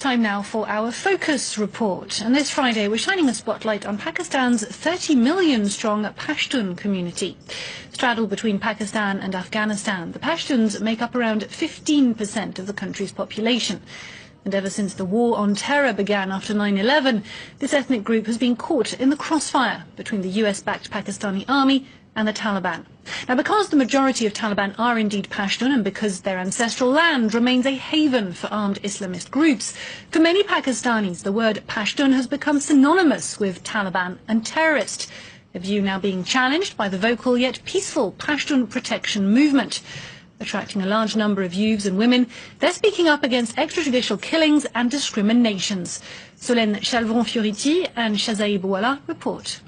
Time now for our Focus report. And this Friday, we're shining a spotlight on Pakistan's 30 million strong Pashtun community. Straddled between Pakistan and Afghanistan, the Pashtuns make up around 15% of the country's population. And ever since the war on terror began after 9/11, this ethnic group has been caught in the crossfire between the US-backed Pakistani army and the Taliban. Now, because the majority of Taliban are indeed Pashtun and because their ancestral land remains a haven for armed Islamist groups, for many Pakistanis the word Pashtun has become synonymous with Taliban and terrorist, a view now being challenged by the vocal yet peaceful Pashtun protection movement. Attracting a large number of youths and women, they're speaking up against extrajudicial killings and discriminations. Solène Chalvon-Fioriti and Shazai Bouala report.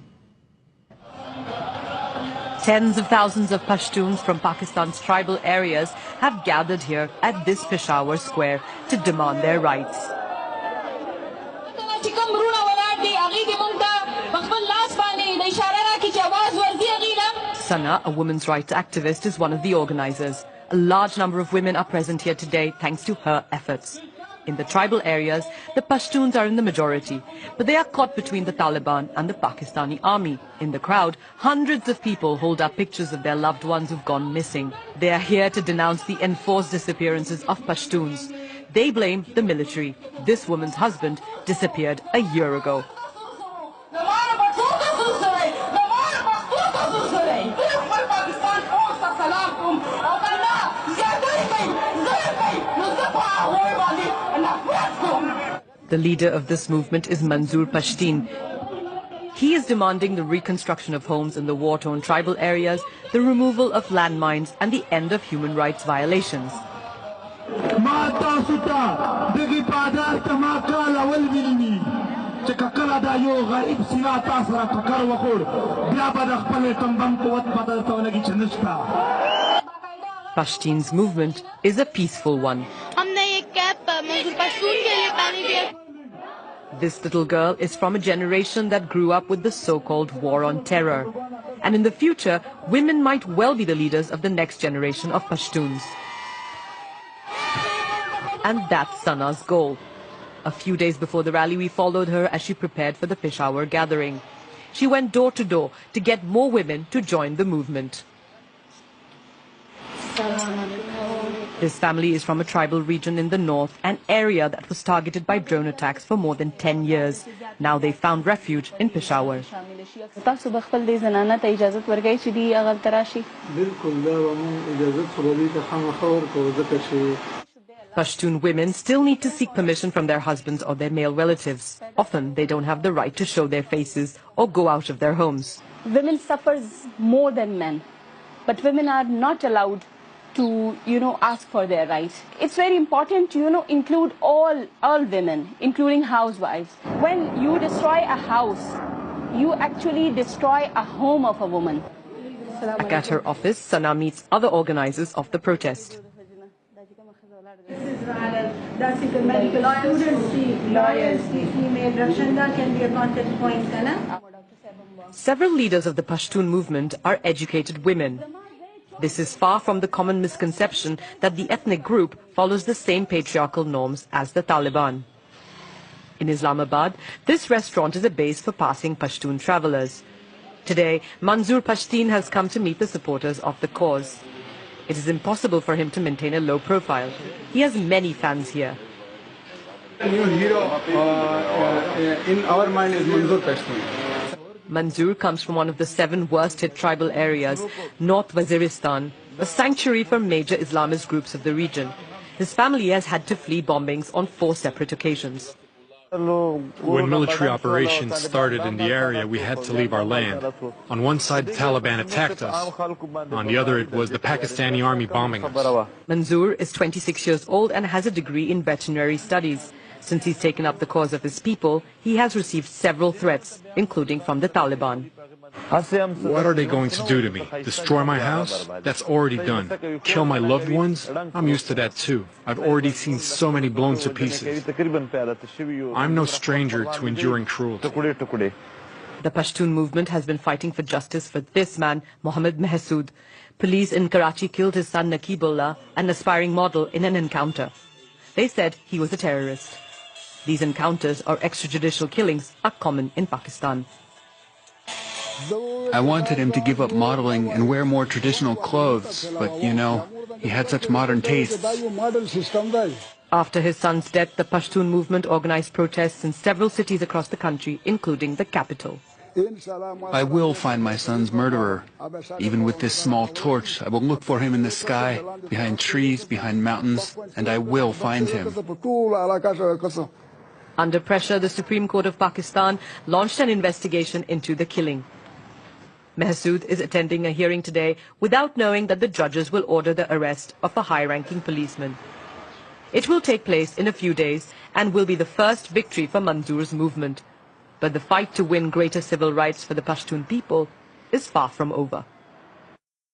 Tens of thousands of Pashtuns from Pakistan's tribal areas have gathered here at this Peshawar square to demand their rights. Sana, a women's rights activist, is one of the organizers. A large number of women are present here today thanks to her efforts. In the tribal areas, the Pashtuns are in the majority, but they are caught between the Taliban and the Pakistani army. In the crowd, hundreds of people hold up pictures of their loved ones who've gone missing. They are here to denounce the enforced disappearances of Pashtuns. They blame the military. This woman's husband disappeared a year ago. The leader of this movement is Manzoor Pashtun. He is demanding the reconstruction of homes in the war-torn tribal areas, the removal of landmines and the end of human rights violations. Pashtun's movement is a peaceful one. This little girl is from a generation that grew up with the so-called war on terror. And in the future, women might well be the leaders of the next generation of Pashtuns. And that's Sana's goal. A few days before the rally, we followed her as she prepared for the Peshawar gathering. She went door to door to get more women to join the movement. This family is from a tribal region in the north, an area that was targeted by drone attacks for more than 10 years. Now they found refuge in Peshawar. Pashtun women still need to seek permission from their husbands or their male relatives. Often they don't have the right to show their faces or go out of their homes. Women suffer more than men, but women are not allowed to, ask for their rights. It's very important to, include all women, including housewives. When you destroy a house, you actually destroy a home of a woman. Back at her office, Sana meets other organizers of the protest. Several leaders of the Pashtun movement are educated women. This is far from the common misconception that the ethnic group follows the same patriarchal norms as the Taliban. In Islamabad, this restaurant is a base for passing Pashtun travelers. Today, Manzoor Pashtun has come to meet the supporters of the cause. It is impossible for him to maintain a low profile. He has many fans here. The new hero in our mind is Manzoor Pashtun. Manzoor comes from one of the 7 worst-hit tribal areas, North Waziristan, a sanctuary for major Islamist groups of the region. His family has had to flee bombings on 4 separate occasions. When military operations started in the area, we had to leave our land. On one side, the Taliban attacked us. On the other, it was the Pakistani army bombing us. Manzoor is 26 years old and has a degree in veterinary studies. Since he's taken up the cause of his people, he has received several threats, including from the Taliban. What are they going to do to me? Destroy my house? That's already done. Kill my loved ones? I'm used to that too. I've already seen so many blown to pieces. I'm no stranger to enduring cruelty. The Pashtun movement has been fighting for justice for this man, Mohammed Mahsood. Police in Karachi killed his son Naqibullah, an aspiring model, in an encounter. They said he was a terrorist. These encounters or extrajudicial killings are common in Pakistan. I wanted him to give up modeling and wear more traditional clothes, but, you know, he had such modern tastes. After his son's death, the Pashtun movement organized protests in several cities across the country, including the capital. I will find my son's murderer. Even with this small torch, I will look for him in the sky, behind trees, behind mountains, and I will find him. Under pressure, the Supreme Court of Pakistan launched an investigation into the killing. Mehsood is attending a hearing today without knowing that the judges will order the arrest of a high-ranking policeman. It will take place in a few days and will be the first victory for Manzoor's movement. But the fight to win greater civil rights for the Pashtun people is far from over.